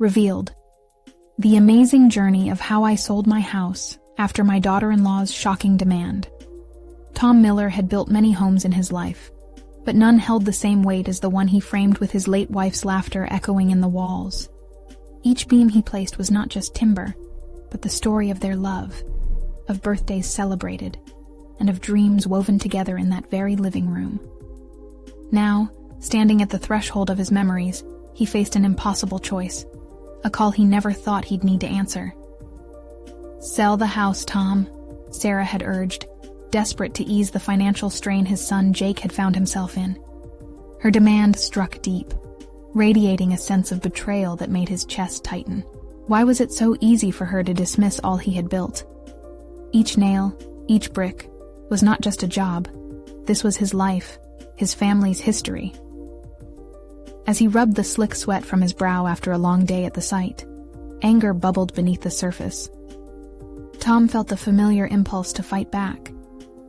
Revealed. The amazing journey of how I sold my house after my daughter-in-law's shocking demand. Tom Miller had built many homes in his life, but none held the same weight as the one he framed with his late wife's laughter echoing in the walls. Each beam he placed was not just timber, but the story of their love, of birthdays celebrated, and of dreams woven together in that very living room. Now, standing at the threshold of his memories, he faced an impossible choice, a call he never thought he'd need to answer. "Sell the house, Tom," Sarah had urged, desperate to ease the financial strain his son Jake had found himself in. Her demand struck deep, radiating a sense of betrayal that made his chest tighten. Why was it so easy for her to dismiss all he had built? Each nail, each brick, was not just a job. This was his life, his family's history. As he rubbed the slick sweat from his brow after a long day at the site, anger bubbled beneath the surface. Tom felt the familiar impulse to fight back,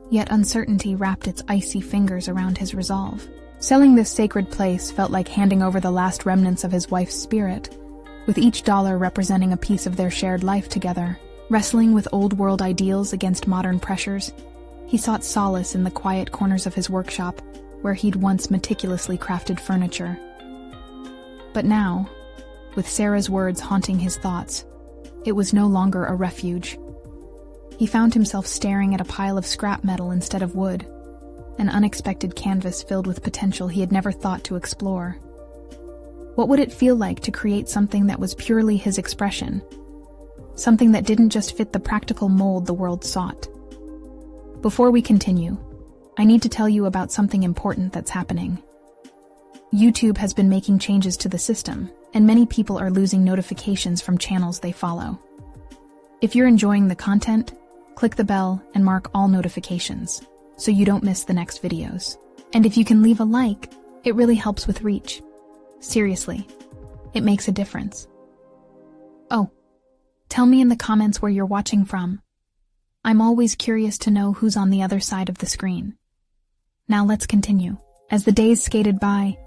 yet uncertainty wrapped its icy fingers around his resolve. Selling this sacred place felt like handing over the last remnants of his wife's spirit, with each dollar representing a piece of their shared life together. Wrestling with old-world ideals against modern pressures, he sought solace in the quiet corners of his workshop, where he'd once meticulously crafted furniture. But now, with Sarah's words haunting his thoughts, it was no longer a refuge. He found himself staring at a pile of scrap metal instead of wood, an unexpected canvas filled with potential he had never thought to explore. What would it feel like to create something that was purely his expression? Something that didn't just fit the practical mold the world sought. Before we continue, I need to tell you about something important that's happening. YouTube has been making changes to the system, and many people are losing notifications from channels they follow. If you're enjoying the content, click the bell and mark all notifications, so you don't miss the next videos. And if you can leave a like, it really helps with reach. Seriously, it makes a difference. Oh, tell me in the comments where you're watching from. I'm always curious to know who's on the other side of the screen. Now let's continue. As the days skated by,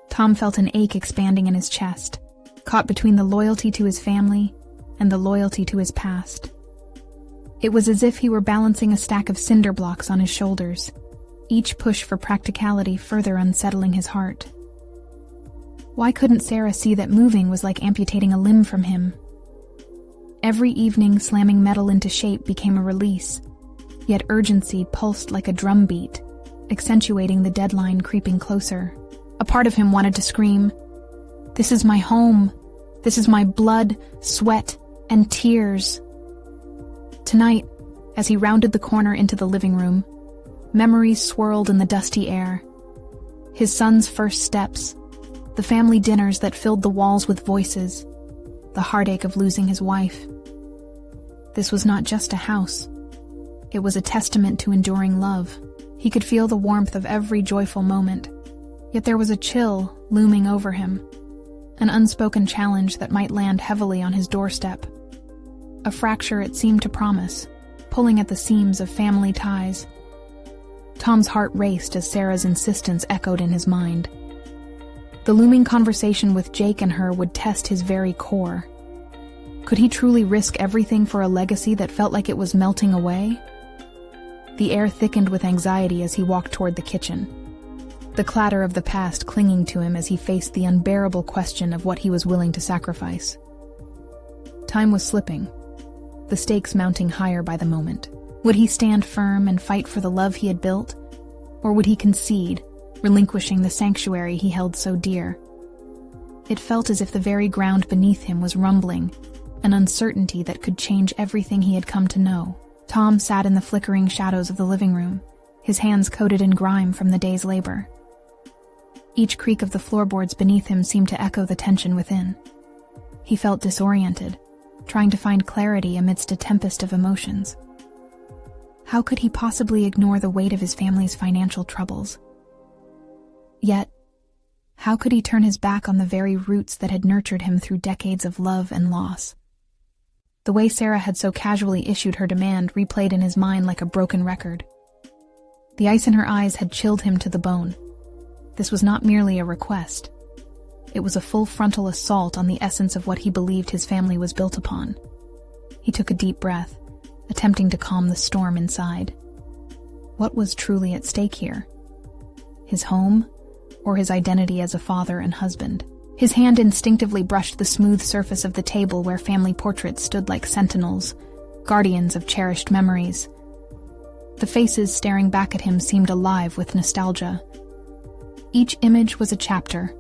Tom felt an ache expanding in his chest, caught between the loyalty to his family and the loyalty to his past. It was as if he were balancing a stack of cinder blocks on his shoulders, each push for practicality further unsettling his heart. Why couldn't Sarah see that moving was like amputating a limb from him? Every evening, slamming metal into shape became a release, yet urgency pulsed like a drumbeat, accentuating the deadline creeping closer. A part of him wanted to scream, "This is my home. This is my blood, sweat, and tears." Tonight, as he rounded the corner into the living room, memories swirled in the dusty air. His son's first steps, the family dinners that filled the walls with voices, the heartache of losing his wife. This was not just a house. It was a testament to enduring love. He could feel the warmth of every joyful moment, yet there was a chill looming over him, an unspoken challenge that might land heavily on his doorstep. A fracture it seemed to promise, pulling at the seams of family ties. Tom's heart raced as Sarah's insistence echoed in his mind. The looming conversation with Jake and her would test his very core. Could he truly risk everything for a legacy that felt like it was melting away? The air thickened with anxiety as he walked toward the kitchen, the clatter of the past clinging to him as he faced the unbearable question of what he was willing to sacrifice. Time was slipping, the stakes mounting higher by the moment. Would he stand firm and fight for the love he had built? Or would he concede, relinquishing the sanctuary he held so dear? It felt as if the very ground beneath him was rumbling, an uncertainty that could change everything he had come to know. Tom sat in the flickering shadows of the living room, his hands coated in grime from the day's labor. Each creak of the floorboards beneath him seemed to echo the tension within. He felt disoriented, trying to find clarity amidst a tempest of emotions. How could he possibly ignore the weight of his family's financial troubles? Yet, how could he turn his back on the very roots that had nurtured him through decades of love and loss? The way Sarah had so casually issued her demand replayed in his mind like a broken record. The ice in her eyes had chilled him to the bone. This was not merely a request. It was a full frontal assault on the essence of what he believed his family was built upon. He took a deep breath, attempting to calm the storm inside. What was truly at stake here? His home, or his identity as a father and husband? His hand instinctively brushed the smooth surface of the table where family portraits stood like sentinels, guardians of cherished memories. The faces staring back at him seemed alive with nostalgia. Each image was a chapter,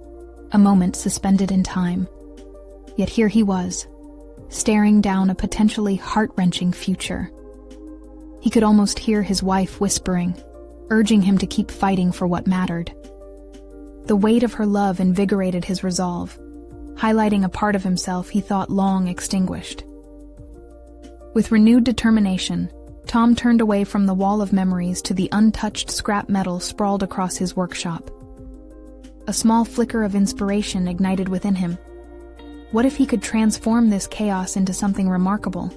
a moment suspended in time. Yet here he was, staring down a potentially heart-wrenching future. He could almost hear his wife whispering, urging him to keep fighting for what mattered. The weight of her love invigorated his resolve, highlighting a part of himself he thought long extinguished. With renewed determination, Tom turned away from the wall of memories to the untouched scrap metal sprawled across his workshop. A small flicker of inspiration ignited within him. What if he could transform this chaos into something remarkable?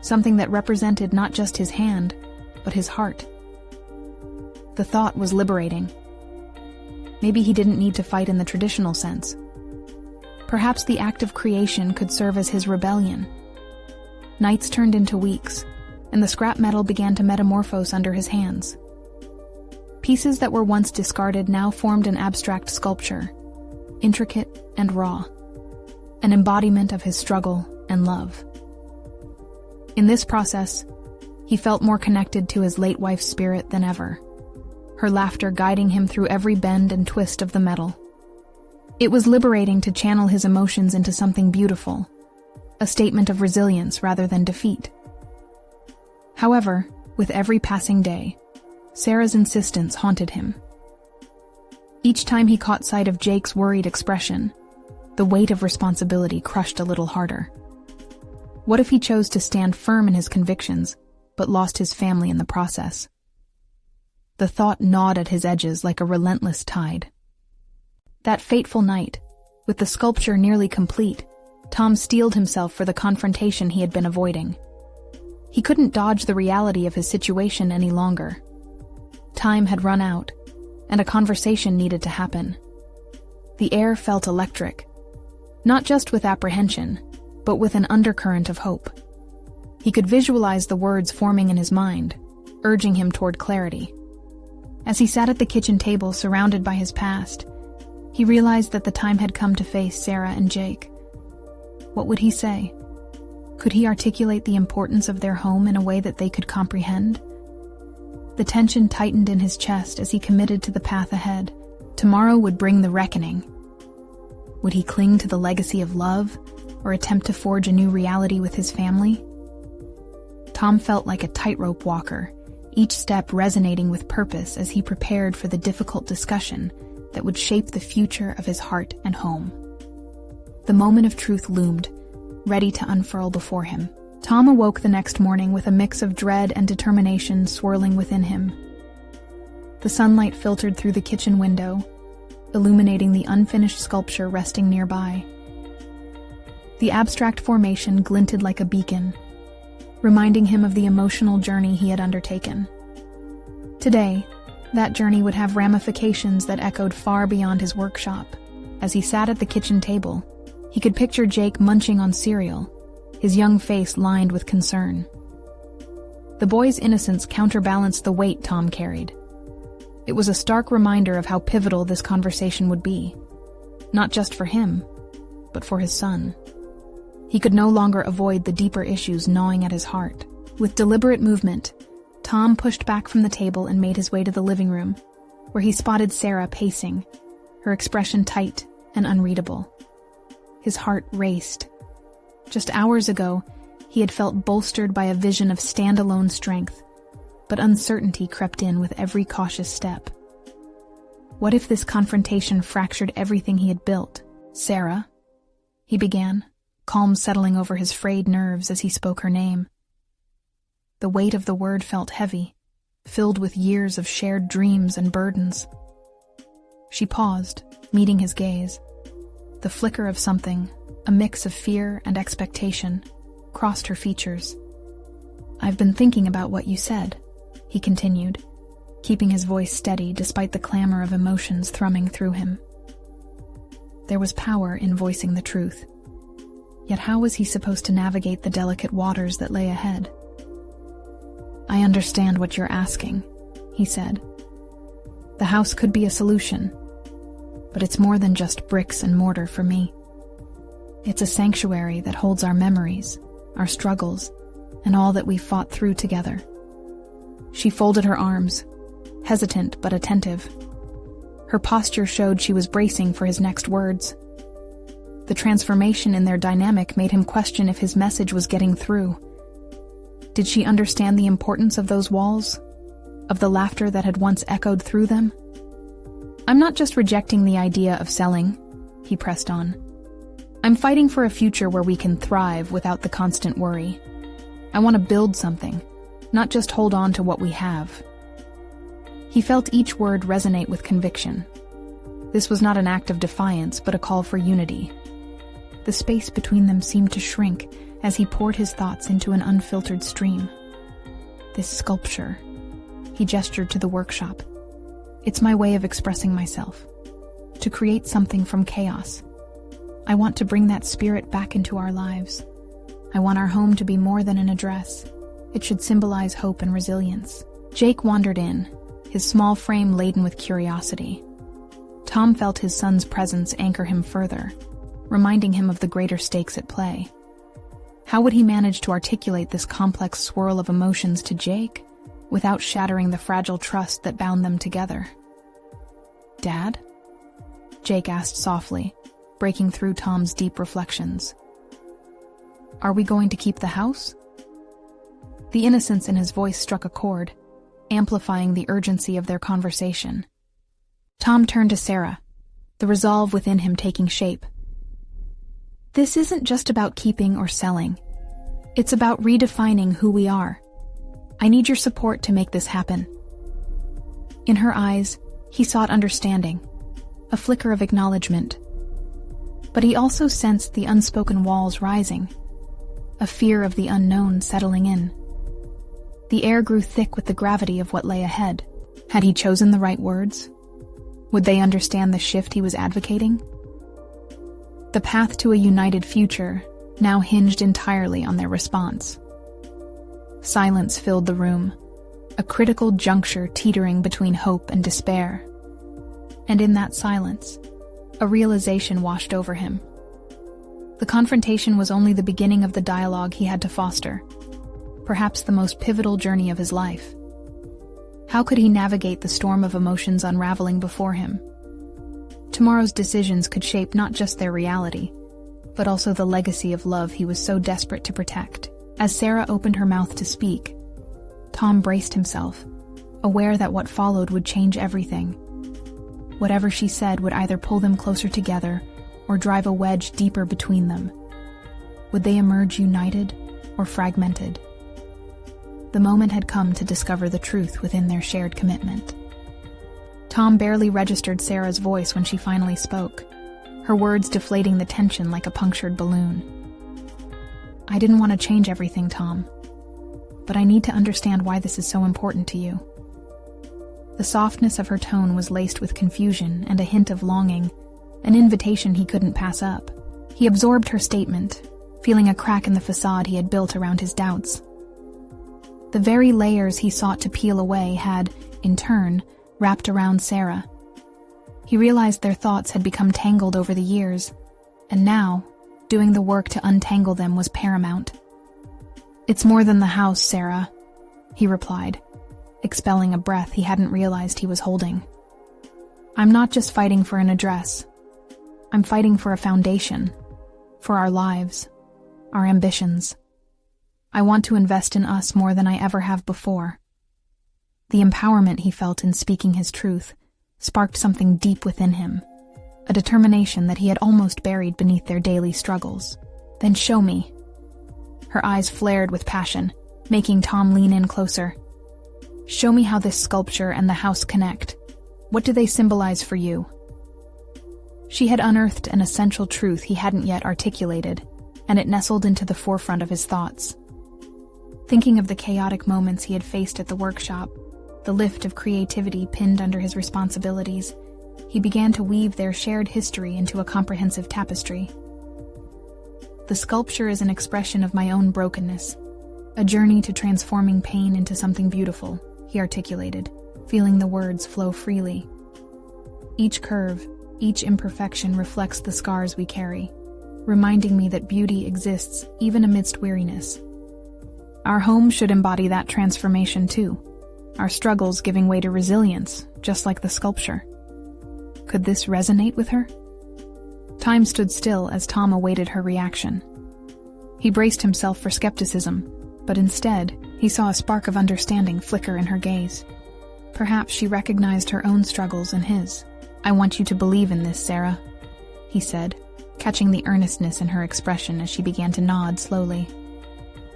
Something that represented not just his hand, but his heart. The thought was liberating. Maybe he didn't need to fight in the traditional sense. Perhaps the act of creation could serve as his rebellion. Nights turned into weeks, and the scrap metal began to metamorphose under his hands. Pieces that were once discarded now formed an abstract sculpture, intricate and raw, an embodiment of his struggle and love. In this process, he felt more connected to his late wife's spirit than ever, her laughter guiding him through every bend and twist of the metal. It was liberating to channel his emotions into something beautiful, a statement of resilience rather than defeat. However, with every passing day, Sarah's insistence haunted him. Each time he caught sight of Jake's worried expression, the weight of responsibility crushed a little harder. What if he chose to stand firm in his convictions, but lost his family in the process? The thought gnawed at his edges like a relentless tide. That fateful night, with the sculpture nearly complete, Tom steeled himself for the confrontation he had been avoiding. He couldn't dodge the reality of his situation any longer. Time had run out, and a conversation needed to happen. The air felt electric, not just with apprehension, but with an undercurrent of hope. He could visualize the words forming in his mind, urging him toward clarity. As he sat at the kitchen table surrounded by his past, he realized that the time had come to face Sarah and Jake. What would he say? Could he articulate the importance of their home in a way that they could comprehend? The tension tightened in his chest as he committed to the path ahead. Tomorrow would bring the reckoning. Would he cling to the legacy of love, or attempt to forge a new reality with his family? Tom felt like a tightrope walker, each step resonating with purpose as he prepared for the difficult discussion that would shape the future of his heart and home. The moment of truth loomed, ready to unfurl before him. Tom awoke the next morning with a mix of dread and determination swirling within him. The sunlight filtered through the kitchen window, illuminating the unfinished sculpture resting nearby. The abstract formation glinted like a beacon, reminding him of the emotional journey he had undertaken. Today, that journey would have ramifications that echoed far beyond his workshop. As he sat at the kitchen table, he could picture Jake munching on cereal, his young face lined with concern. The boy's innocence counterbalanced the weight Tom carried. It was a stark reminder of how pivotal this conversation would be, not just for him, but for his son. He could no longer avoid the deeper issues gnawing at his heart. With deliberate movement, Tom pushed back from the table and made his way to the living room, where he spotted Sarah pacing, her expression tight and unreadable. His heart raced. Just hours ago, he had felt bolstered by a vision of standalone strength, but uncertainty crept in with every cautious step. What if this confrontation fractured everything he had built? "Sarah," he began, calm settling over his frayed nerves as he spoke her name. The weight of the word felt heavy, filled with years of shared dreams and burdens. She paused, meeting his gaze. The flicker of something, a mix of fear and expectation, crossed her features. "I've been thinking about what you said," he continued, keeping his voice steady despite the clamor of emotions thrumming through him. There was power in voicing the truth. Yet how was he supposed to navigate the delicate waters that lay ahead? "I understand what you're asking," he said. "The house could be a solution, but it's more than just bricks and mortar for me. It's a sanctuary that holds our memories, our struggles, and all that we've fought through together." She folded her arms, hesitant but attentive. Her posture showed she was bracing for his next words. The transformation in their dynamic made him question if his message was getting through. Did she understand the importance of those walls? Of the laughter that had once echoed through them? "I'm not just rejecting the idea of selling," he pressed on. "I'm fighting for a future where we can thrive without the constant worry. I want to build something, not just hold on to what we have." He felt each word resonate with conviction. This was not an act of defiance, but a call for unity. The space between them seemed to shrink as he poured his thoughts into an unfiltered stream. "This sculpture," he gestured to the workshop. "It's my way of expressing myself. To create something from chaos. I want to bring that spirit back into our lives. I want our home to be more than an address. It should symbolize hope and resilience." Jake wandered in, his small frame laden with curiosity. Tom felt his son's presence anchor him further, reminding him of the greater stakes at play. How would he manage to articulate this complex swirl of emotions to Jake without shattering the fragile trust that bound them together? "Dad?" Jake asked softly, breaking through Tom's deep reflections. "Are we going to keep the house?" The innocence in his voice struck a chord, amplifying the urgency of their conversation. Tom turned to Sarah, the resolve within him taking shape. "This isn't just about keeping or selling. It's about redefining who we are. I need your support to make this happen." In her eyes, he sought understanding, a flicker of acknowledgement. But he also sensed the unspoken walls rising, a fear of the unknown settling in. The air grew thick with the gravity of what lay ahead. Had he chosen the right words? Would they understand the shift he was advocating? The path to a united future now hinged entirely on their response. Silence filled the room, a critical juncture teetering between hope and despair. And in that silence, a realization washed over him. The confrontation was only the beginning of the dialogue he had to foster, perhaps the most pivotal journey of his life. How could he navigate the storm of emotions unraveling before him? Tomorrow's decisions could shape not just their reality, but also the legacy of love he was so desperate to protect. As Sarah opened her mouth to speak, Tom braced himself, aware that what followed would change everything. Whatever she said would either pull them closer together or drive a wedge deeper between them. Would they emerge united or fragmented? The moment had come to discover the truth within their shared commitment. Tom barely registered Sarah's voice when she finally spoke, her words deflating the tension like a punctured balloon. "I didn't want to change everything, Tom, but I need to understand why this is so important to you." The softness of her tone was laced with confusion and a hint of longing, an invitation he couldn't pass up. He absorbed her statement, feeling a crack in the facade he had built around his doubts. The very layers he sought to peel away had, in turn, wrapped around Sarah. He realized their thoughts had become tangled over the years, and now, doing the work to untangle them was paramount. "It's more than the house, Sarah," he replied, expelling a breath he hadn't realized he was holding. "I'm not just fighting for an address. I'm fighting for a foundation, for our lives, our ambitions. I want to invest in us more than I ever have before." The empowerment he felt in speaking his truth sparked something deep within him, a determination that he had almost buried beneath their daily struggles. "Then show me." Her eyes flared with passion, making Tom lean in closer. "Show me how this sculpture and the house connect. What do they symbolize for you?" She had unearthed an essential truth he hadn't yet articulated, and it nestled into the forefront of his thoughts. Thinking of the chaotic moments he had faced at the workshop, the lift of creativity pinned under his responsibilities, he began to weave their shared history into a comprehensive tapestry. The sculpture is an expression of my own brokenness, a journey to transforming pain into something beautiful, he articulated, feeling the words flow freely. Each curve, each imperfection reflects the scars we carry, reminding me that beauty exists even amidst weariness. Our home should embody that transformation too, our struggles giving way to resilience, just like the sculpture. Could this resonate with her? Time stood still as Tom awaited her reaction. He braced himself for skepticism, but instead, he saw a spark of understanding flicker in her gaze. Perhaps she recognized her own struggles in his. "I want you to believe in this, Sarah," he said, catching the earnestness in her expression as she began to nod slowly.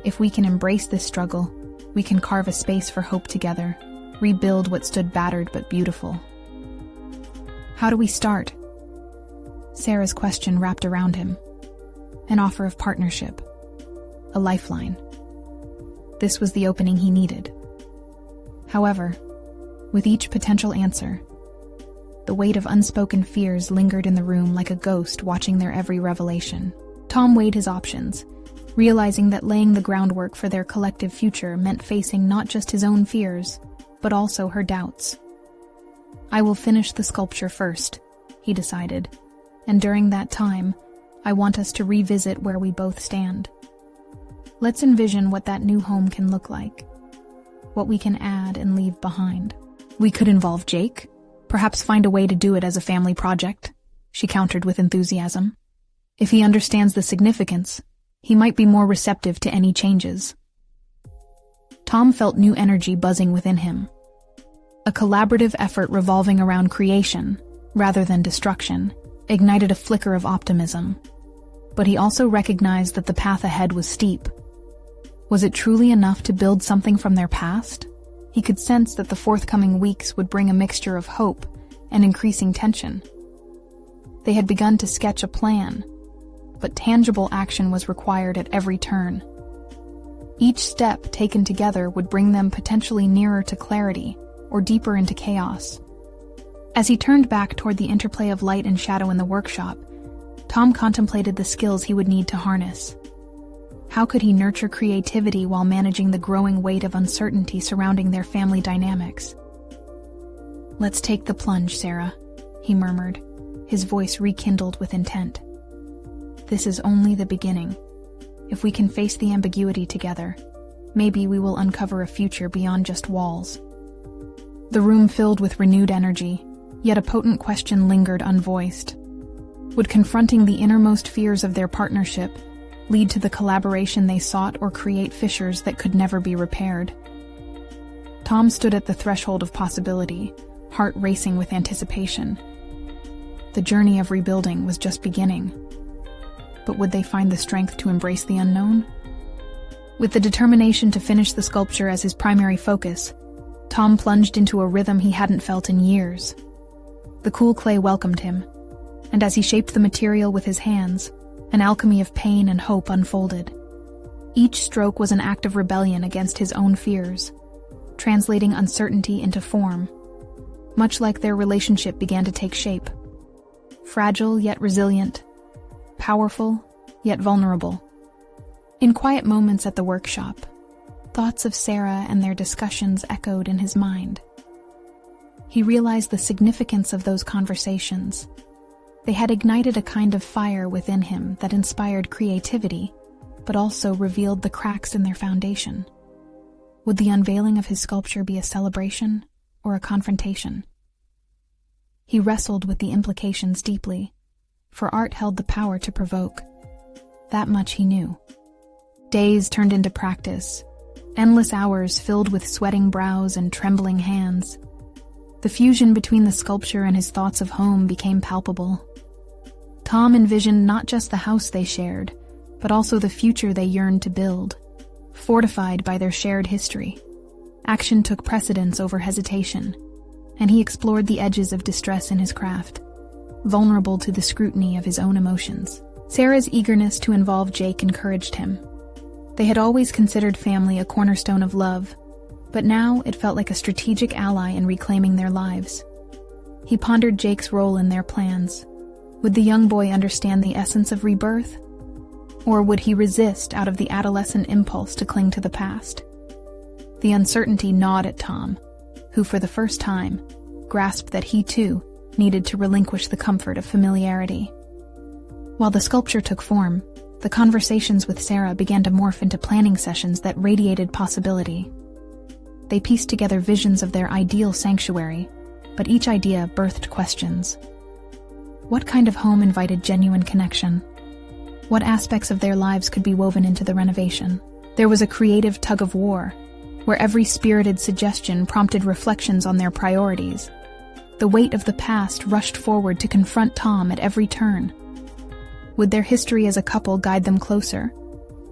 "If we can embrace this struggle, we can carve a space for hope together, rebuild what stood battered but beautiful." "How do we start?" Sarah's question wrapped around him. An offer of partnership. A lifeline. This was the opening he needed. However, with each potential answer, the weight of unspoken fears lingered in the room like a ghost watching their every revelation. Tom weighed his options, realizing that laying the groundwork for their collective future meant facing not just his own fears, but also her doubts. "I will finish the sculpture first," he decided, "and during that time, I want us to revisit where we both stand. Let's envision what that new home can look like, what we can add and leave behind." "We could involve Jake, perhaps find a way to do it as a family project," she countered with enthusiasm. "If he understands the significance, he might be more receptive to any changes." Tom felt new energy buzzing within him. A collaborative effort revolving around creation, rather than destruction, ignited a flicker of optimism. But he also recognized that the path ahead was steep. Was it truly enough to build something from their past? He could sense that the forthcoming weeks would bring a mixture of hope and increasing tension. They had begun to sketch a plan, but tangible action was required at every turn. Each step taken together would bring them potentially nearer to clarity or deeper into chaos. As he turned back toward the interplay of light and shadow in the workshop, Tom contemplated the skills he would need to harness. How could he nurture creativity while managing the growing weight of uncertainty surrounding their family dynamics? "Let's take the plunge, Sarah," he murmured, his voice rekindled with intent. "This is only the beginning. If we can face the ambiguity together, maybe we will uncover a future beyond just walls." The room filled with renewed energy, yet a potent question lingered unvoiced. Would confronting the innermost fears of their partnership lead to the collaboration they sought or create fissures that could never be repaired? Tom stood at the threshold of possibility, heart racing with anticipation. The journey of rebuilding was just beginning. But would they find the strength to embrace the unknown? With the determination to finish the sculpture as his primary focus, Tom plunged into a rhythm he hadn't felt in years. The cool clay welcomed him, and as he shaped the material with his hands, an alchemy of pain and hope unfolded. Each stroke was an act of rebellion against his own fears, translating uncertainty into form, much like their relationship began to take shape. Fragile yet resilient, powerful yet vulnerable. In quiet moments at the workshop, thoughts of Sarah and their discussions echoed in his mind. He realized the significance of those conversations. They had ignited a kind of fire within him that inspired creativity, but also revealed the cracks in their foundation. Would the unveiling of his sculpture be a celebration or a confrontation? He wrestled with the implications deeply, for art held the power to provoke. That much he knew. Days turned into practice, endless hours filled with sweating brows and trembling hands. The fusion between the sculpture and his thoughts of home became palpable. Tom envisioned not just the house they shared, but also the future they yearned to build, fortified by their shared history. Action took precedence over hesitation, and he explored the edges of distress in his craft, vulnerable to the scrutiny of his own emotions. Sarah's eagerness to involve Jake encouraged him. They had always considered family a cornerstone of love, but now it felt like a strategic ally in reclaiming their lives. He pondered Jake's role in their plans. Would the young boy understand the essence of rebirth? Or would he resist out of the adolescent impulse to cling to the past? The uncertainty gnawed at Tom, who for the first time grasped that he too needed to relinquish the comfort of familiarity. While the sculpture took form, the conversations with Sarah began to morph into planning sessions that radiated possibility. They pieced together visions of their ideal sanctuary, but each idea birthed questions. What kind of home invited genuine connection? What aspects of their lives could be woven into the renovation? There was a creative tug-of-war, where every spirited suggestion prompted reflections on their priorities. The weight of the past rushed forward to confront Tom at every turn. Would their history as a couple guide them closer,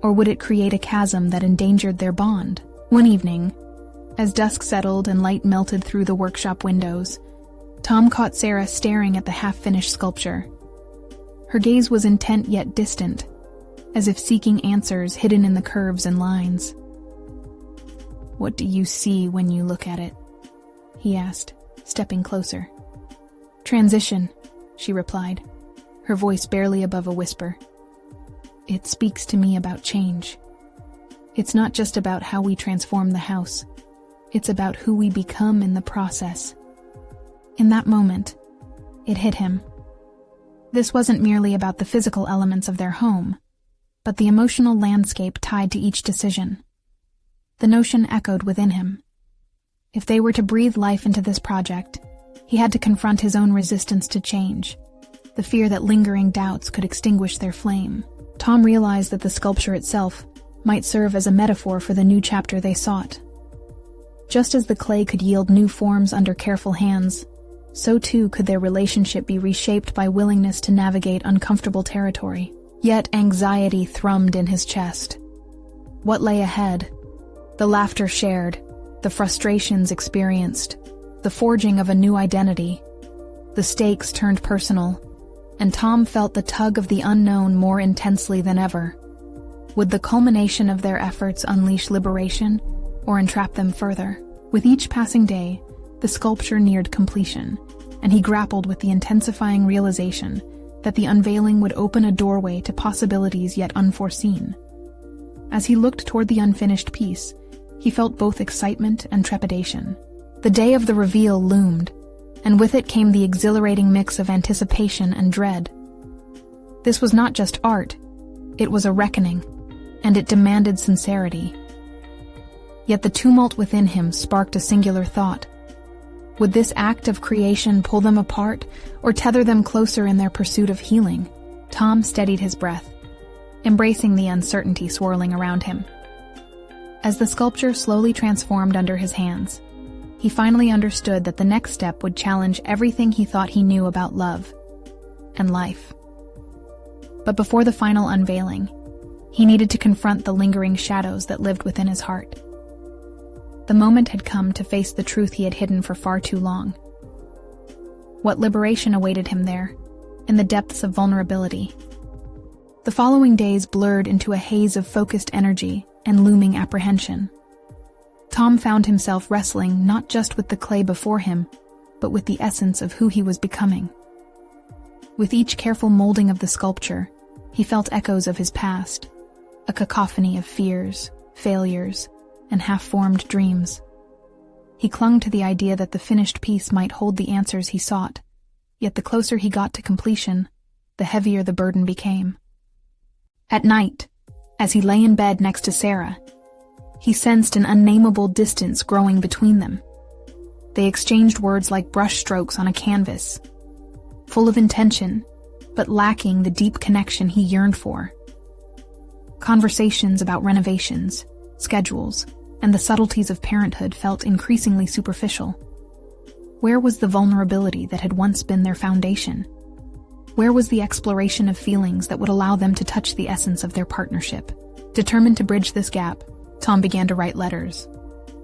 or would it create a chasm that endangered their bond? One evening, as dusk settled and light melted through the workshop windows, Tom caught Sarah staring at the half-finished sculpture. Her gaze was intent yet distant, as if seeking answers hidden in the curves and lines. "What do you see when you look at it?" he asked, stepping closer. "Transition," she replied, her voice barely above a whisper. "It speaks to me about change. It's not just about how we transform the house. It's about who we become in the process." In that moment, it hit him. This wasn't merely about the physical elements of their home, but the emotional landscape tied to each decision. The notion echoed within him. If they were to breathe life into this project, he had to confront his own resistance to change, the fear that lingering doubts could extinguish their flame. Tom realized that the sculpture itself might serve as a metaphor for the new chapter they sought. Just as the clay could yield new forms under careful hands, so too could their relationship be reshaped by willingness to navigate uncomfortable territory. Yet anxiety thrummed in his chest. What lay ahead? The laughter shared, the frustrations experienced, the forging of a new identity. The stakes turned personal, and Tom felt the tug of the unknown more intensely than ever. Would the culmination of their efforts unleash liberation, or entrap them further? With each passing day, the sculpture neared completion, and he grappled with the intensifying realization that the unveiling would open a doorway to possibilities yet unforeseen. As he looked toward the unfinished piece, he felt both excitement and trepidation. The day of the reveal loomed, and with it came the exhilarating mix of anticipation and dread. This was not just art, it was a reckoning, and it demanded sincerity. Yet the tumult within him sparked a singular thought. Would this act of creation pull them apart, or tether them closer in their pursuit of healing? Tom steadied his breath, embracing the uncertainty swirling around him. As the sculpture slowly transformed under his hands, he finally understood that the next step would challenge everything he thought he knew about love and life. But before the final unveiling, he needed to confront the lingering shadows that lived within his heart. The moment had come to face the truth he had hidden for far too long. What liberation awaited him there, in the depths of vulnerability? The following days blurred into a haze of focused energy and looming apprehension. Tom found himself wrestling not just with the clay before him, but with the essence of who he was becoming. With each careful molding of the sculpture, he felt echoes of his past, a cacophony of fears, failures, and half-formed dreams. He clung to the idea that the finished piece might hold the answers he sought, yet the closer he got to completion, the heavier the burden became. At night, as he lay in bed next to Sarah, he sensed an unnameable distance growing between them. They exchanged words like brushstrokes on a canvas, full of intention, but lacking the deep connection he yearned for. Conversations about renovations, schedules, and the subtleties of parenthood felt increasingly superficial. Where was the vulnerability that had once been their foundation? Where was the exploration of feelings that would allow them to touch the essence of their partnership? Determined to bridge this gap, Tom began to write letters.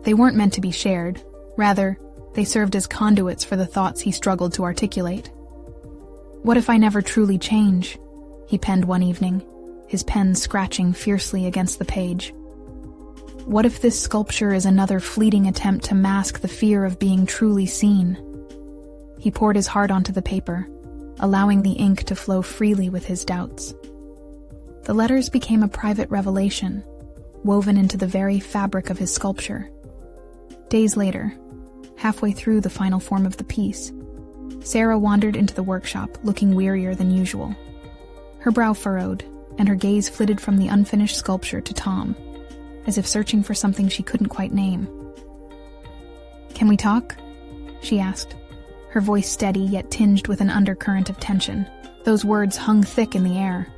They weren't meant to be shared. Rather, they served as conduits for the thoughts he struggled to articulate. "What if I never truly change?" he penned one evening, his pen scratching fiercely against the page. "What if this sculpture is another fleeting attempt to mask the fear of being truly seen?" He poured his heart onto the paper, allowing the ink to flow freely with his doubts. The letters became a private revelation, woven into the very fabric of his sculpture. Days later, halfway through the final form of the piece, Sarah wandered into the workshop, looking wearier than usual. Her brow furrowed, and her gaze flitted from the unfinished sculpture to Tom, as if searching for something she couldn't quite name. "Can we talk?" she asked, her voice steady yet tinged with an undercurrent of tension. Those words hung thick in the air.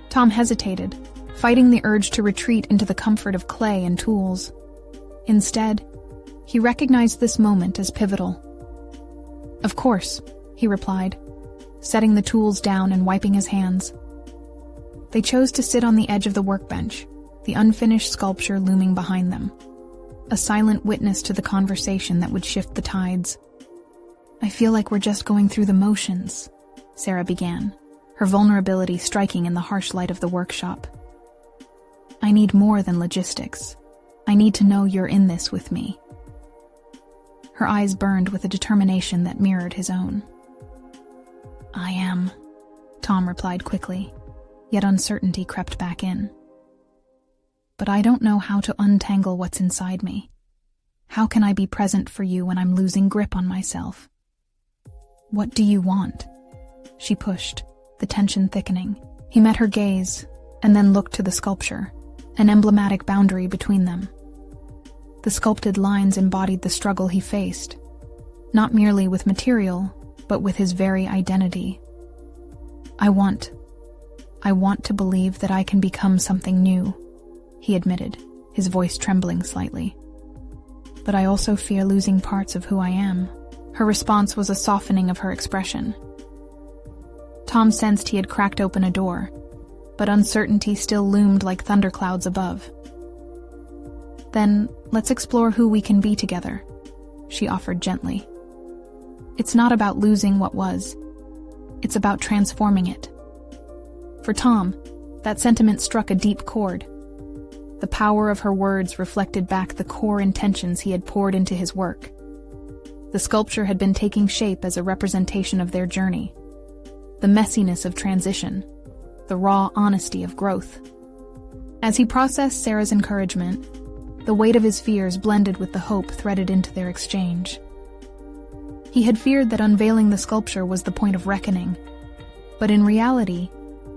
Tom hesitated, fighting the urge to retreat into the comfort of clay and tools. Instead, he recognized this moment as pivotal. "Of course," he replied, setting the tools down and wiping his hands. They chose to sit on the edge of the workbench, the unfinished sculpture looming behind them, a silent witness to the conversation that would shift the tides. "I feel like we're just going through the motions," Sarah began, her vulnerability striking in the harsh light of the workshop. "I need more than logistics. I need to know you're in this with me." Her eyes burned with a determination that mirrored his own. "I am," Tom replied quickly, yet uncertainty crept back in. "But I don't know how to untangle what's inside me. How can I be present for you when I'm losing grip on myself?" "What do you want?" she pushed, the tension thickening. He met her gaze, and then looked to the sculpture, an emblematic boundary between them. The sculpted lines embodied the struggle he faced, not merely with material, but with his very identity. I want to believe that I can become something new," he admitted, his voice trembling slightly. "But I also fear losing parts of who I am." Her response was a softening of her expression. Tom sensed he had cracked open a door, but uncertainty still loomed like thunderclouds above. "Then, let's explore who we can be together," she offered gently. "It's not about losing what was. It's about transforming it." For Tom, that sentiment struck a deep chord. The power of her words reflected back the core intentions he had poured into his work. The sculpture had been taking shape as a representation of their journey, the messiness of transition, the raw honesty of growth. As he processed Sarah's encouragement, the weight of his fears blended with the hope threaded into their exchange. He had feared that unveiling the sculpture was the point of reckoning, but in reality,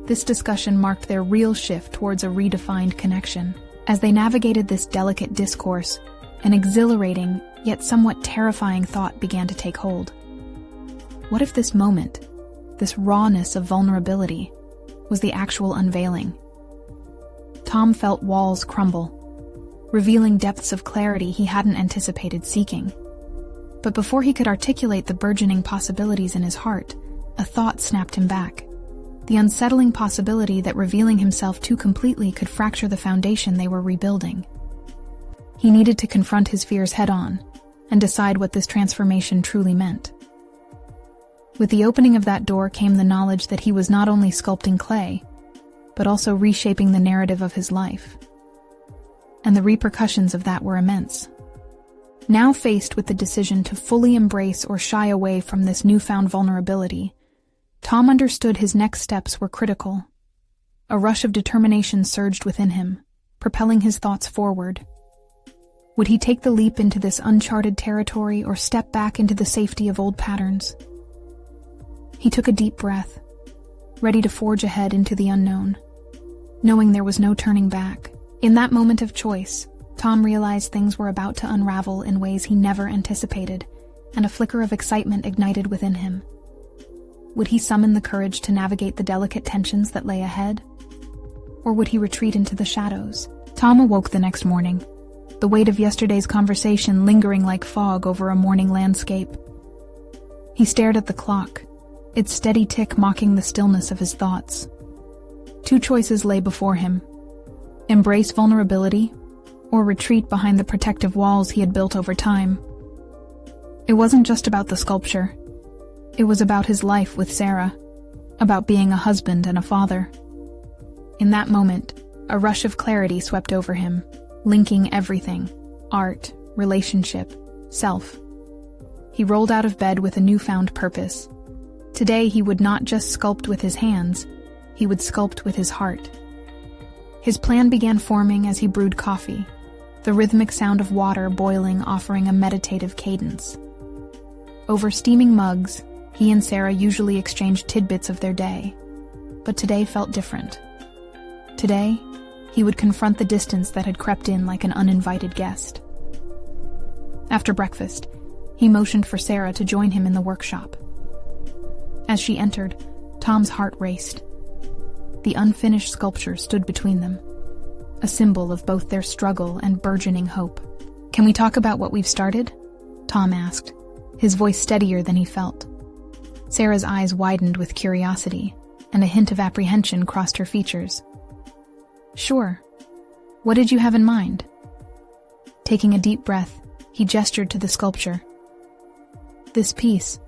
this discussion marked their real shift towards a redefined connection. As they navigated this delicate discourse, an exhilarating, yet somewhat terrifying thought began to take hold. What if this moment, this rawness of vulnerability, was the actual unveiling? Tom felt walls crumble, revealing depths of clarity he hadn't anticipated seeking. But before he could articulate the burgeoning possibilities in his heart, a thought snapped him back. The unsettling possibility that revealing himself too completely could fracture the foundation they were rebuilding. He needed to confront his fears head-on and decide what this transformation truly meant. With the opening of that door came the knowledge that he was not only sculpting clay, but also reshaping the narrative of his life. And the repercussions of that were immense. Now faced with the decision to fully embrace or shy away from this newfound vulnerability, Tom understood his next steps were critical. A rush of determination surged within him, propelling his thoughts forward. Would he take the leap into this uncharted territory or step back into the safety of old patterns? He took a deep breath, ready to forge ahead into the unknown, knowing there was no turning back. In that moment of choice, Tom realized things were about to unravel in ways he never anticipated, and a flicker of excitement ignited within him. Would he summon the courage to navigate the delicate tensions that lay ahead? Or would he retreat into the shadows? Tom awoke the next morning, the weight of yesterday's conversation lingering like fog over a morning landscape. He stared at the clock, its steady tick mocking the stillness of his thoughts. Two choices lay before him: embrace vulnerability, or retreat behind the protective walls he had built over time. It wasn't just about the sculpture. It was about his life with Sarah, about being a husband and a father. In that moment, a rush of clarity swept over him, linking everything: art, relationship, self. He rolled out of bed with a newfound purpose. Today he would not just sculpt with his hands, he would sculpt with his heart. His plan began forming as he brewed coffee, the rhythmic sound of water boiling offering a meditative cadence. Over steaming mugs, he and Sarah usually exchanged tidbits of their day, but today felt different. Today, he would confront the distance that had crept in like an uninvited guest. After breakfast, he motioned for Sarah to join him in the workshop. As she entered, Tom's heart raced. The unfinished sculpture stood between them, a symbol of both their struggle and burgeoning hope. "Can we talk about what we've started?" Tom asked, his voice steadier than he felt. Sarah's eyes widened with curiosity, and a hint of apprehension crossed her features. "Sure. What did you have in mind?" Taking a deep breath, he gestured to the sculpture. "This piece,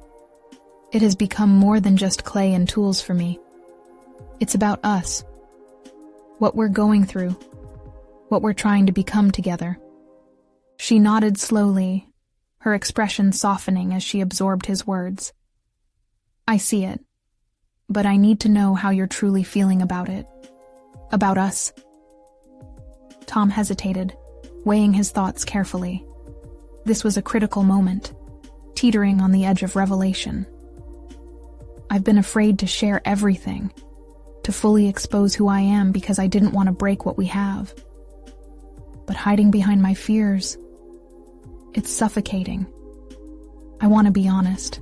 it has become more than just clay and tools for me. It's about us. What we're going through. What we're trying to become together." She nodded slowly, her expression softening as she absorbed his words. "I see it, but I need to know how you're truly feeling about it. About us." Tom hesitated, weighing his thoughts carefully. This was a critical moment, teetering on the edge of revelation. "I've been afraid to share everything, to fully expose who I am because I didn't want to break what we have. But hiding behind my fears, it's suffocating. I want to be honest,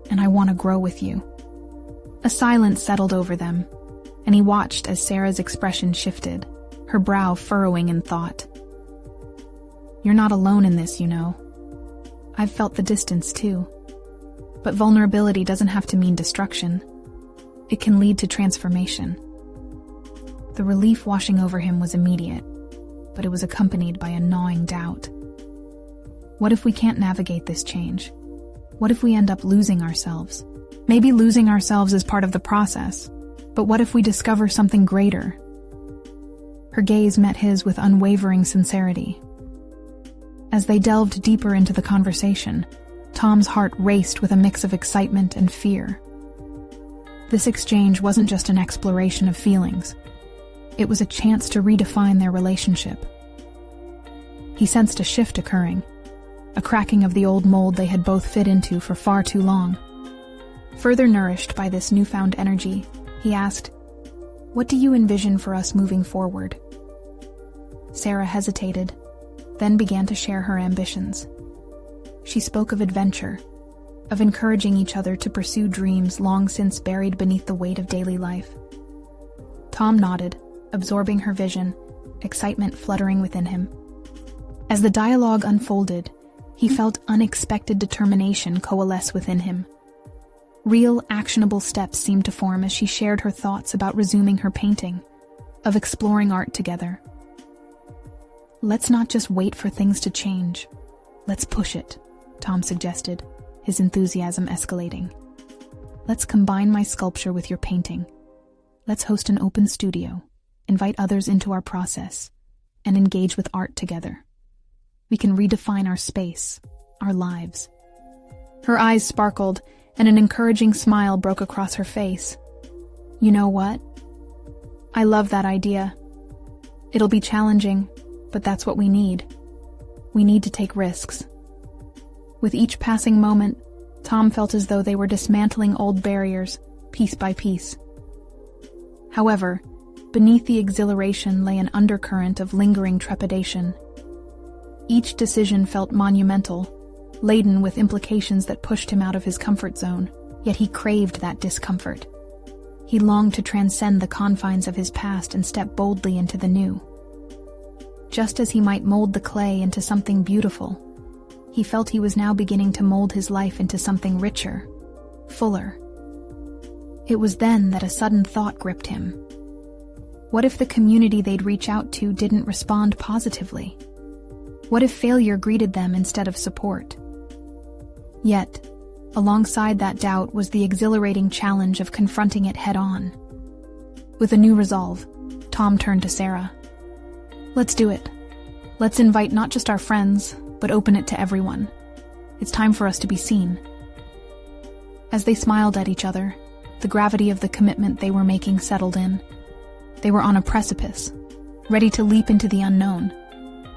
and I want to grow with you." A silence settled over them, and he watched as Sarah's expression shifted, her brow furrowing in thought. "You're not alone in this, you know. I've felt the distance too. But vulnerability doesn't have to mean destruction. It can lead to transformation." The relief washing over him was immediate, but it was accompanied by a gnawing doubt. What if we can't navigate this change? What if we end up losing ourselves? Maybe losing ourselves is part of the process, but what if we discover something greater? Her gaze met his with unwavering sincerity. As they delved deeper into the conversation, Tom's heart raced with a mix of excitement and fear. This exchange wasn't just an exploration of feelings. It was a chance to redefine their relationship. He sensed a shift occurring, a cracking of the old mold they had both fit into for far too long. Further nourished by this newfound energy, he asked, "What do you envision for us moving forward?" Sarah hesitated, then began to share her ambitions. She spoke of adventure, of encouraging each other to pursue dreams long since buried beneath the weight of daily life. Tom nodded, absorbing her vision, excitement fluttering within him. As the dialogue unfolded, he felt unexpected determination coalesce within him. Real, actionable steps seemed to form as she shared her thoughts about resuming her painting, of exploring art together. "Let's not just wait for things to change. Let's push it," Tom suggested, his enthusiasm escalating. "Let's combine my sculpture with your painting. Let's host an open studio, invite others into our process, and engage with art together. We can redefine our space, our lives." Her eyes sparkled, and an encouraging smile broke across her face. "You know what? I love that idea. It'll be challenging, but that's what we need. We need to take risks." With each passing moment, Tom felt as though they were dismantling old barriers, piece by piece. However, beneath the exhilaration lay an undercurrent of lingering trepidation. Each decision felt monumental, laden with implications that pushed him out of his comfort zone, yet he craved that discomfort. He longed to transcend the confines of his past and step boldly into the new. Just as he might mold the clay into something beautiful, he felt he was now beginning to mold his life into something richer, fuller. It was then that a sudden thought gripped him. What if the community they'd reach out to didn't respond positively? What if failure greeted them instead of support? Yet, alongside that doubt was the exhilarating challenge of confronting it head-on. With a new resolve, Tom turned to Sarah. "Let's do it. Let's invite not just our friends, but open it to everyone. It's time for us to be seen." As they smiled at each other, the gravity of the commitment they were making settled in. They were on a precipice, ready to leap into the unknown,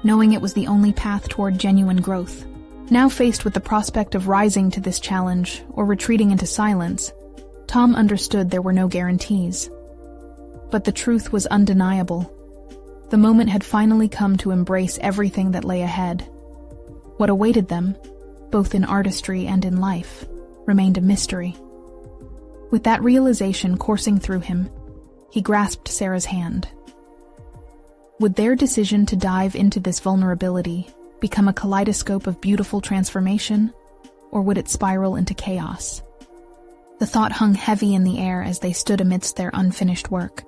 knowing it was the only path toward genuine growth. Now faced with the prospect of rising to this challenge or retreating into silence, Tom understood there were no guarantees. But the truth was undeniable. The moment had finally come to embrace everything that lay ahead. What awaited them, both in artistry and in life, remained a mystery. With that realization coursing through him, he grasped Sarah's hand. Would their decision to dive into this vulnerability become a kaleidoscope of beautiful transformation, or would it spiral into chaos? The thought hung heavy in the air as they stood amidst their unfinished work,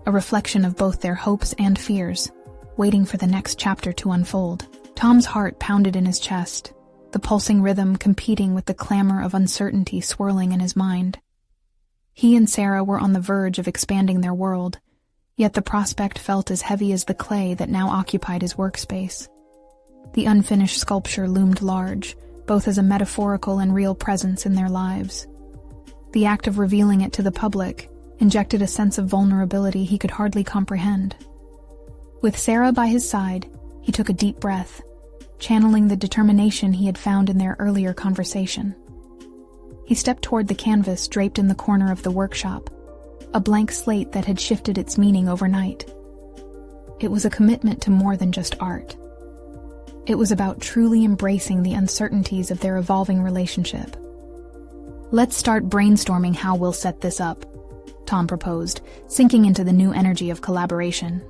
a reflection of both their hopes and fears, waiting for the next chapter to unfold. Tom's heart pounded in his chest, the pulsing rhythm competing with the clamor of uncertainty swirling in his mind. He and Sarah were on the verge of expanding their world, yet the prospect felt as heavy as the clay that now occupied his workspace. The unfinished sculpture loomed large, both as a metaphorical and real presence in their lives. The act of revealing it to the public injected a sense of vulnerability he could hardly comprehend. With Sarah by his side, he took a deep breath, channeling the determination he had found in their earlier conversation. He stepped toward the canvas draped in the corner of the workshop, a blank slate that had shifted its meaning overnight. It was a commitment to more than just art. It was about truly embracing the uncertainties of their evolving relationship. "Let's start brainstorming how we'll set this up," Tom proposed, sinking into the new energy of collaboration.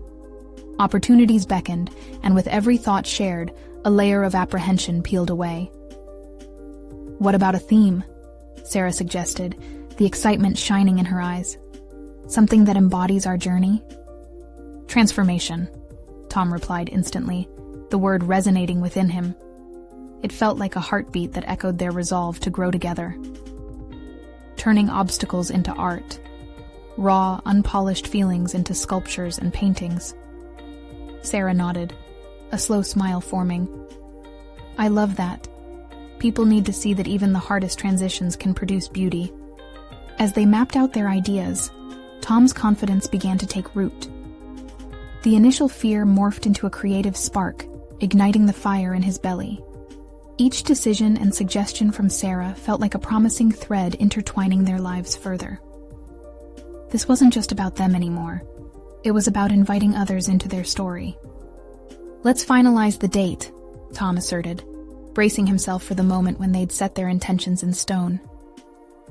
Opportunities beckoned, and with every thought shared, a layer of apprehension peeled away. "What about a theme?" Sarah suggested, the excitement shining in her eyes. "Something that embodies our journey?" "Transformation," Tom replied instantly, the word resonating within him. It felt like a heartbeat that echoed their resolve to grow together. Turning obstacles into art, raw, unpolished feelings into sculptures and paintings. Sarah nodded, a slow smile forming. "I love that. People need to see that even the hardest transitions can produce beauty." As they mapped out their ideas, Tom's confidence began to take root. The initial fear morphed into a creative spark, igniting the fire in his belly. Each decision and suggestion from Sarah felt like a promising thread intertwining their lives further. This wasn't just about them anymore. It was about inviting others into their story. "Let's finalize the date," Tom asserted, bracing himself for the moment when they'd set their intentions in stone.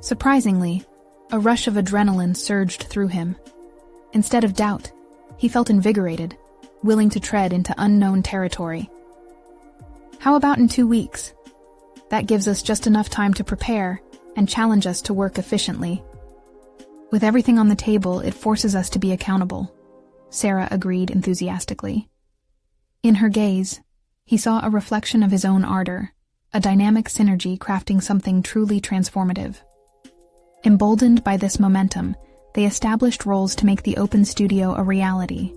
Surprisingly, a rush of adrenaline surged through him. Instead of doubt, he felt invigorated, willing to tread into unknown territory. "How about in 2 weeks? That gives us just enough time to prepare and challenge us to work efficiently. With everything on the table, it forces us to be accountable," Sarah agreed enthusiastically. In her gaze, he saw a reflection of his own ardor, a dynamic synergy crafting something truly transformative. Emboldened by this momentum, they established roles to make the open studio a reality.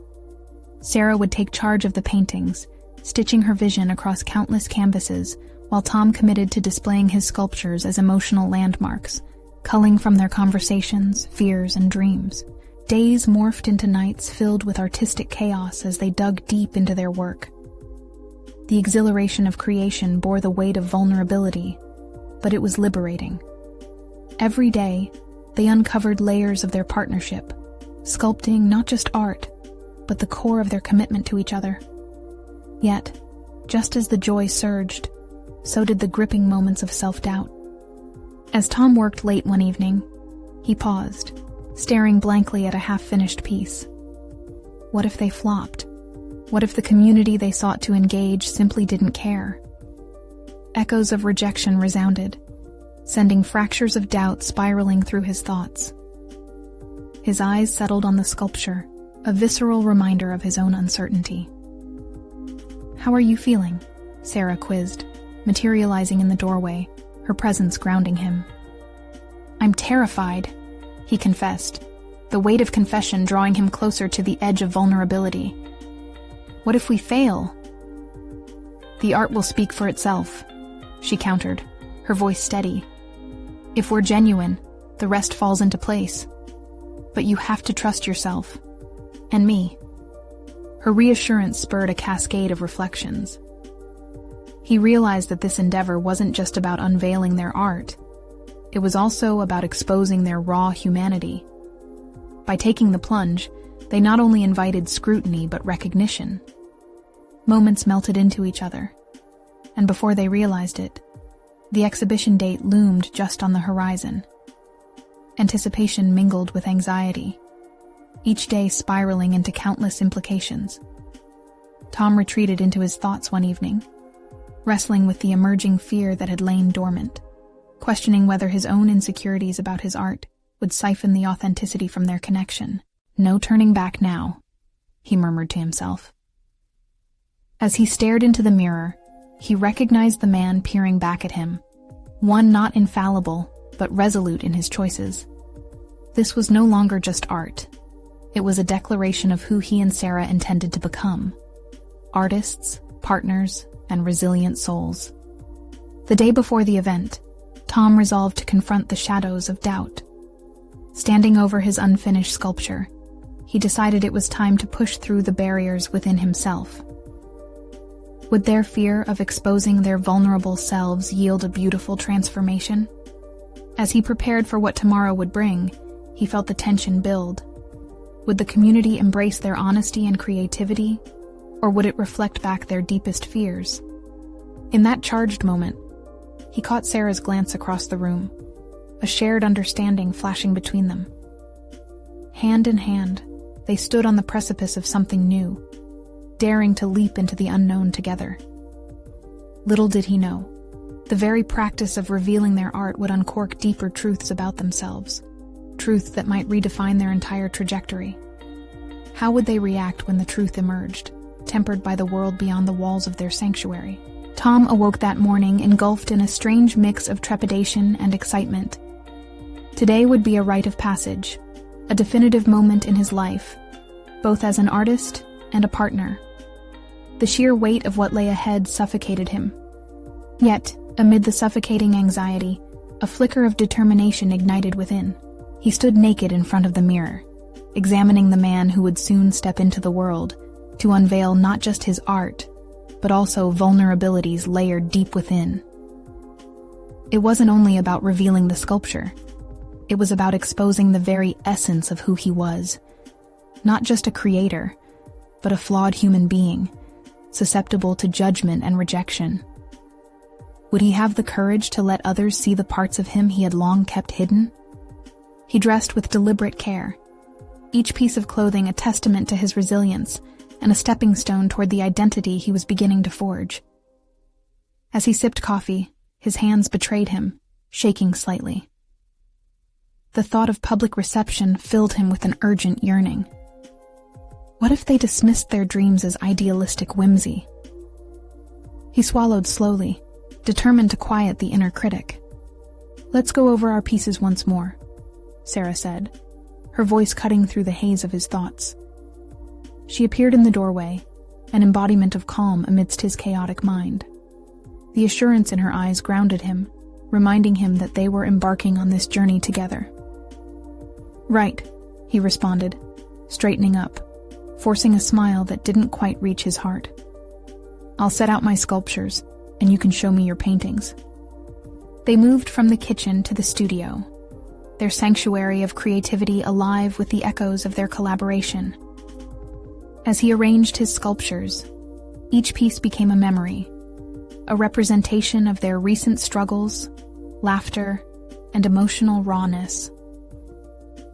Sarah would take charge of the paintings, stitching her vision across countless canvases, while Tom committed to displaying his sculptures as emotional landmarks, culling from their conversations, fears, and dreams. Days morphed into nights filled with artistic chaos as they dug deep into their work. The exhilaration of creation bore the weight of vulnerability, but it was liberating. Every day, they uncovered layers of their partnership, sculpting not just art, but the core of their commitment to each other. Yet, just as the joy surged, so did the gripping moments of self-doubt. As Tom worked late one evening, he paused, staring blankly at a half-finished piece. What if they flopped? What if the community they sought to engage simply didn't care? Echoes of rejection resounded, sending fractures of doubt spiraling through his thoughts. His eyes settled on the sculpture, a visceral reminder of his own uncertainty. "How are you feeling?" Sarah quizzed, materializing in the doorway, her presence grounding him. "I'm terrified," he confessed, the weight of confession drawing him closer to the edge of vulnerability. "What if we fail?" "The art will speak for itself," she countered, her voice steady. "If we're genuine, the rest falls into place. But you have to trust yourself. And me." Her reassurance spurred a cascade of reflections. He realized that this endeavor wasn't just about unveiling their art. It was also about exposing their raw humanity. By taking the plunge, they not only invited scrutiny but recognition. Moments melted into each other, and before they realized it, the exhibition date loomed just on the horizon. Anticipation mingled with anxiety, each day spiraling into countless implications. Tom retreated into his thoughts one evening, wrestling with the emerging fear that had lain dormant, questioning whether his own insecurities about his art would siphon the authenticity from their connection. "No turning back now," he murmured to himself. As he stared into the mirror, he recognized the man peering back at him, one not infallible, but resolute in his choices. This was no longer just art. It was a declaration of who he and Sarah intended to become: artists, partners, and resilient souls. The day before the event, Tom resolved to confront the shadows of doubt. Standing over his unfinished sculpture, he decided it was time to push through the barriers within himself. Would their fear of exposing their vulnerable selves yield a beautiful transformation? As he prepared for what tomorrow would bring, he felt the tension build. Would the community embrace their honesty and creativity, or would it reflect back their deepest fears? In that charged moment, he caught Sarah's glance across the room, a shared understanding flashing between them. Hand in hand, they stood on the precipice of something new, daring to leap into the unknown together. Little did he know, the very practice of revealing their art would uncork deeper truths about themselves, truths that might redefine their entire trajectory. How would they react when the truth emerged, tempered by the world beyond the walls of their sanctuary? Tom awoke that morning engulfed in a strange mix of trepidation and excitement. Today would be a rite of passage, a definitive moment in his life, both as an artist and a partner. The sheer weight of what lay ahead suffocated him. Yet, amid the suffocating anxiety, a flicker of determination ignited within. He stood naked in front of the mirror, examining the man who would soon step into the world to unveil not just his art, but also vulnerabilities layered deep within. It wasn't only about revealing the sculpture. It was about exposing the very essence of who he was. Not just a creator, but a flawed human being, susceptible to judgment and rejection. Would he have the courage to let others see the parts of him he had long kept hidden? He dressed with deliberate care, each piece of clothing a testament to his resilience and a stepping stone toward the identity he was beginning to forge. As he sipped coffee, his hands betrayed him, shaking slightly. The thought of public reception filled him with an urgent yearning. What if they dismissed their dreams as idealistic whimsy? He swallowed slowly, determined to quiet the inner critic. "Let's go over our pieces once more," Sarah said, her voice cutting through the haze of his thoughts. She appeared in the doorway, an embodiment of calm amidst his chaotic mind. The assurance in her eyes grounded him, reminding him that they were embarking on this journey together. "Right," he responded, straightening up, forcing a smile that didn't quite reach his heart. "I'll set out my sculptures, and you can show me your paintings." They moved from the kitchen to the studio, their sanctuary of creativity alive with the echoes of their collaboration. As he arranged his sculptures, each piece became a memory, a representation of their recent struggles, laughter, and emotional rawness.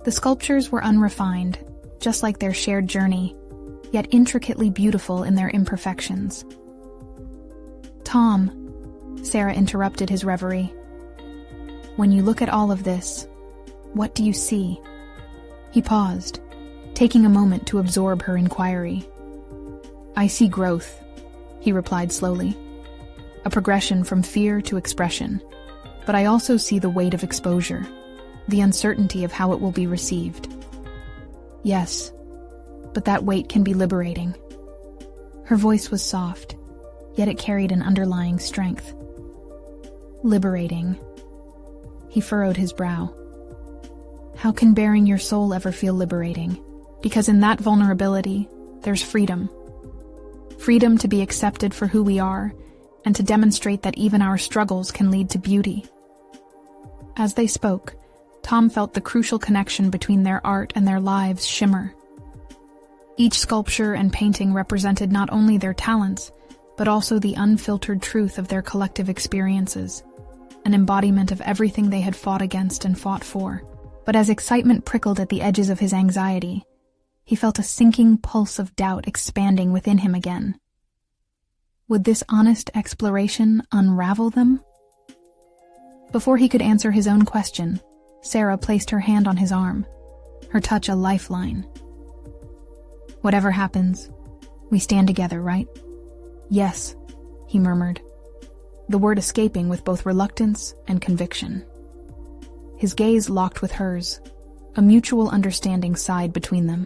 The sculptures were unrefined, just like their shared journey, yet intricately beautiful in their imperfections. "Tom," Sarah interrupted his reverie, "when you look at all of this, what do you see?" He paused, taking a moment to absorb her inquiry. "I see growth," he replied slowly, "a progression from fear to expression, but I also see the weight of exposure, the uncertainty of how it will be received." "Yes, but that weight can be liberating." Her voice was soft, yet it carried an underlying strength. Liberating. He furrowed his brow. How can baring your soul ever feel liberating? Because in that vulnerability, there's freedom. Freedom to be accepted for who we are, and to demonstrate that even our struggles can lead to beauty. As they spoke, Tom felt the crucial connection between their art and their lives shimmer. Each sculpture and painting represented not only their talents, but also the unfiltered truth of their collective experiences, an embodiment of everything they had fought against and fought for. But as excitement prickled at the edges of his anxiety, he felt a sinking pulse of doubt expanding within him again. Would this honest exploration unravel them? Before he could answer his own question, Sarah placed her hand on his arm, her touch a lifeline. Whatever happens, we stand together, right? Yes, he murmured, the word escaping with both reluctance and conviction. His gaze locked with hers, a mutual understanding sighed between them.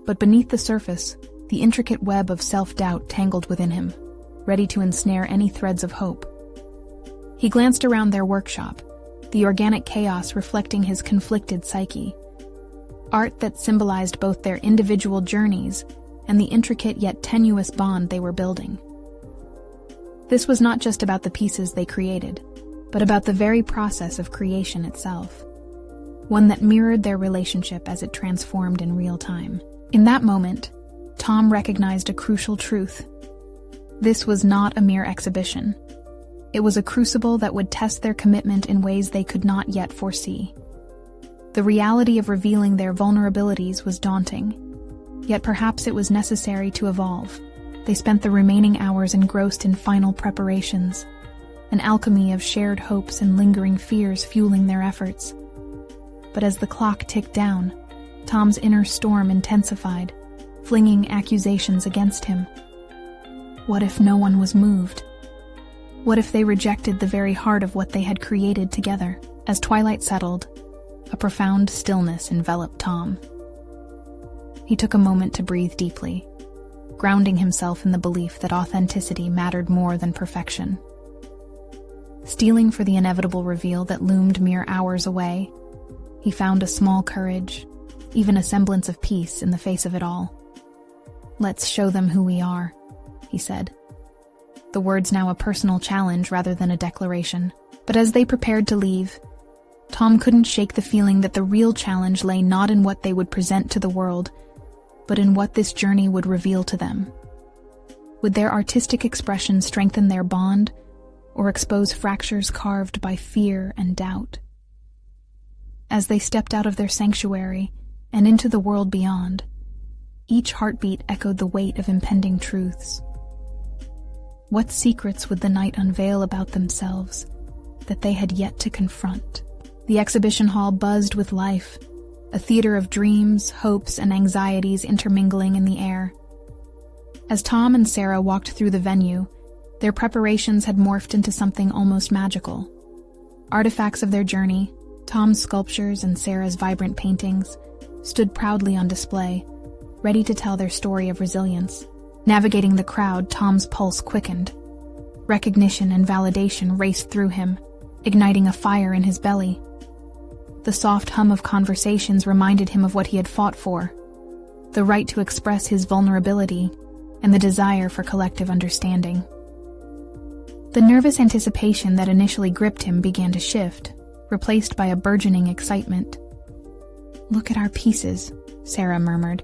But beneath the surface, the intricate web of self-doubt tangled within him, ready to ensnare any threads of hope. He glanced around their workshop, the organic chaos reflecting his conflicted psyche. Art that symbolized both their individual journeys and the intricate yet tenuous bond they were building. This was not just about the pieces they created, but about the very process of creation itself, one that mirrored their relationship as it transformed in real time. In that moment, Tom recognized a crucial truth. This was not a mere exhibition. It was a crucible that would test their commitment in ways they could not yet foresee. The reality of revealing their vulnerabilities was daunting, yet perhaps it was necessary to evolve. They spent the remaining hours engrossed in final preparations, an alchemy of shared hopes and lingering fears fueling their efforts. But as the clock ticked down, Tom's inner storm intensified, flinging accusations against him. What if no one was moved? What if they rejected the very heart of what they had created together? As twilight settled, a profound stillness enveloped Tom. He took a moment to breathe deeply, grounding himself in the belief that authenticity mattered more than perfection. Stealing for the inevitable reveal that loomed mere hours away, he found a small courage, even a semblance of peace in the face of it all. "Let's show them who we are," he said. The words now a personal challenge rather than a declaration. But as they prepared to leave, Tom couldn't shake the feeling that the real challenge lay not in what they would present to the world, but in what this journey would reveal to them. Would their artistic expression strengthen their bond, or expose fractures carved by fear and doubt? As they stepped out of their sanctuary and into the world beyond, each heartbeat echoed the weight of impending truths. What secrets would the night unveil about themselves that they had yet to confront? The exhibition hall buzzed with life, a theater of dreams, hopes, and anxieties intermingling in the air. As Tom and Sarah walked through the venue, their preparations had morphed into something almost magical. Artifacts of their journey, Tom's sculptures and Sarah's vibrant paintings, stood proudly on display, ready to tell their story of resilience. Navigating the crowd, Tom's pulse quickened. Recognition and validation raced through him, igniting a fire in his belly. The soft hum of conversations reminded him of what he had fought for, the right to express his vulnerability and the desire for collective understanding. The nervous anticipation that initially gripped him began to shift, replaced by a burgeoning excitement. "Look at our pieces," Sarah murmured,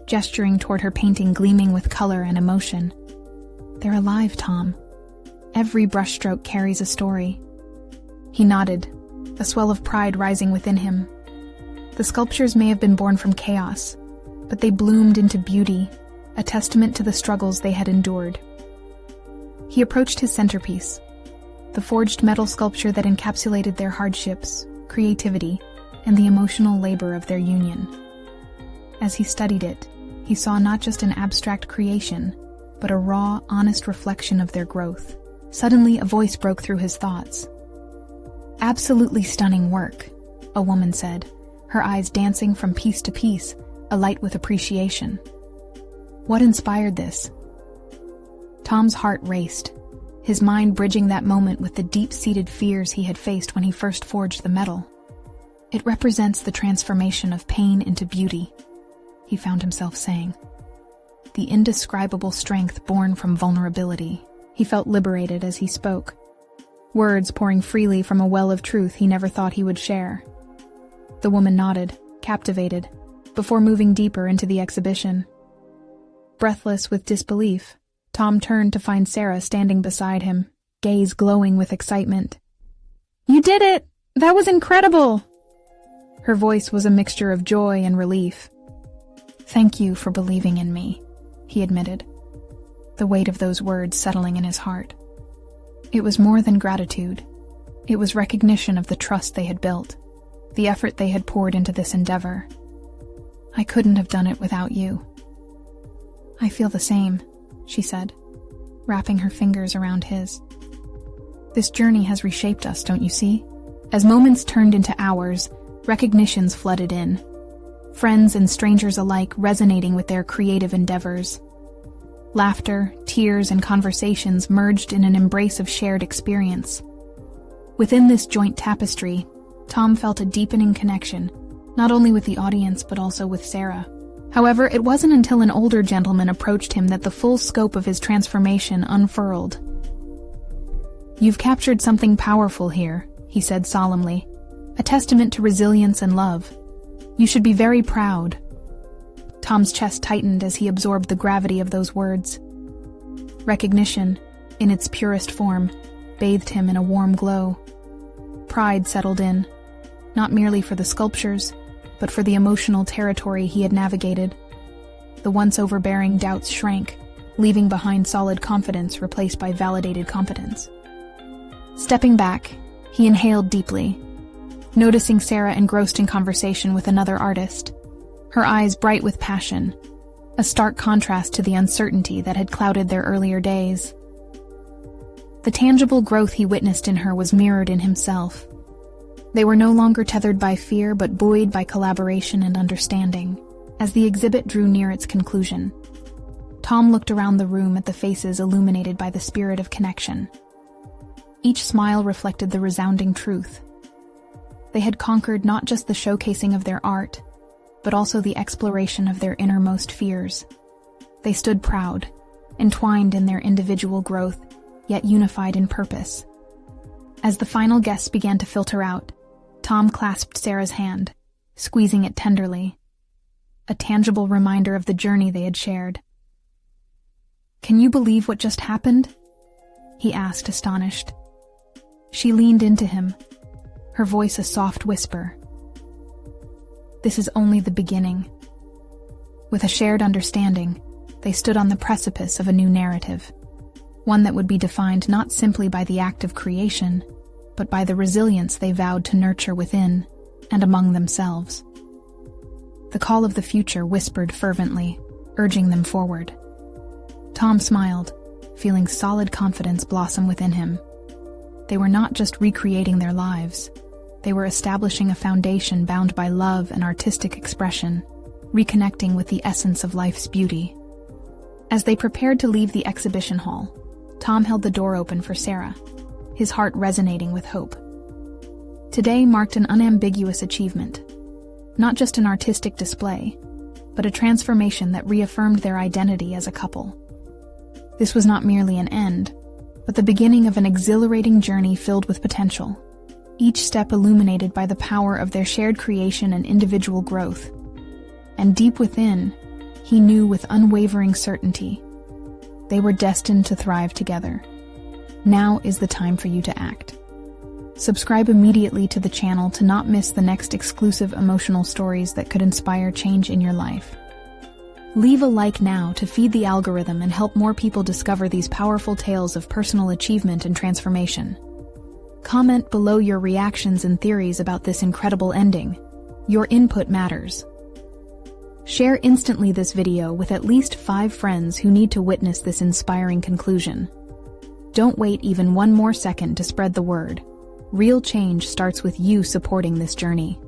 gesturing toward her painting gleaming with color and emotion. "They're alive, Tom. Every brushstroke carries a story." He nodded, a swell of pride rising within him. The sculptures may have been born from chaos, but they bloomed into beauty, a testament to the struggles they had endured. He approached his centerpiece, the forged metal sculpture that encapsulated their hardships, creativity, and the emotional labor of their union. As he studied it, he saw not just an abstract creation, but a raw, honest reflection of their growth. Suddenly, a voice broke through his thoughts. "Absolutely stunning work," a woman said, her eyes dancing from piece to piece, alight with appreciation. "What inspired this?" Tom's heart raced, his mind bridging that moment with the deep-seated fears he had faced when he first forged the metal. It represents the transformation of pain into beauty, he found himself saying. The indescribable strength born from vulnerability. He felt liberated as he spoke, words pouring freely from a well of truth he never thought he would share. The woman nodded, captivated, before moving deeper into the exhibition. Breathless with disbelief, Tom turned to find Sarah standing beside him, gaze glowing with excitement. "You did it! That was incredible!" Her voice was a mixture of joy and relief. "Thank you for believing in me," he admitted, the weight of those words settling in his heart. It was more than gratitude. It was recognition of the trust they had built, the effort they had poured into this endeavor. "I couldn't have done it without you." "I feel the same," she said, wrapping her fingers around his. "This journey has reshaped us, don't you see?" As moments turned into hours, recognitions flooded in. Friends and strangers alike resonating with their creative endeavors. Laughter, tears, and conversations merged in an embrace of shared experience. Within this joint tapestry, Tom felt a deepening connection, not only with the audience but also with Sarah. However, it wasn't until an older gentleman approached him that the full scope of his transformation unfurled. "You've captured something powerful here," he said solemnly, "a testament to resilience and love. You should be very proud." Tom's chest tightened as he absorbed the gravity of those words. Recognition, in its purest form, bathed him in a warm glow. Pride settled in, not merely for the sculptures, but for the emotional territory he had navigated. The once overbearing doubts shrank, leaving behind solid confidence replaced by validated competence. Stepping back, he inhaled deeply, noticing Sarah engrossed in conversation with another artist, her eyes bright with passion, a stark contrast to the uncertainty that had clouded their earlier days. The tangible growth he witnessed in her was mirrored in himself. They were no longer tethered by fear but buoyed by collaboration and understanding. As the exhibit drew near its conclusion, Tom looked around the room at the faces illuminated by the spirit of connection. Each smile reflected the resounding truth. They had conquered not just the showcasing of their art, but also the exploration of their innermost fears. They stood proud, entwined in their individual growth, yet unified in purpose. As the final guests began to filter out, Tom clasped Sarah's hand, squeezing it tenderly, a tangible reminder of the journey they had shared. "Can you believe what just happened?" he asked, astonished. She leaned into him, her voice a soft whisper. "This is only the beginning." With a shared understanding, they stood on the precipice of a new narrative, one that would be defined not simply by the act of creation, but by the resilience they vowed to nurture within and among themselves. The call of the future whispered fervently, urging them forward. Tom smiled, feeling solid confidence blossom within him. They were not just recreating their lives. They were establishing a foundation bound by love and artistic expression, reconnecting with the essence of life's beauty. As they prepared to leave the exhibition hall, Tom held the door open for Sarah, his heart resonating with hope. Today marked an unambiguous achievement, not just an artistic display, but a transformation that reaffirmed their identity as a couple. This was not merely an end, but the beginning of an exhilarating journey filled with potential, each step illuminated by the power of their shared creation and individual growth. And deep within, he knew with unwavering certainty, they were destined to thrive together. Now is the time for you to act. Subscribe immediately to the channel to not miss the next exclusive emotional stories that could inspire change in your life. Leave a like now to feed the algorithm and help more people discover these powerful tales of personal achievement and transformation. Comment below your reactions and theories about this incredible ending. Your input matters. Share instantly this video with at least 5 friends who need to witness this inspiring conclusion. Don't wait even one more second to spread the word. Real change starts with you supporting this journey.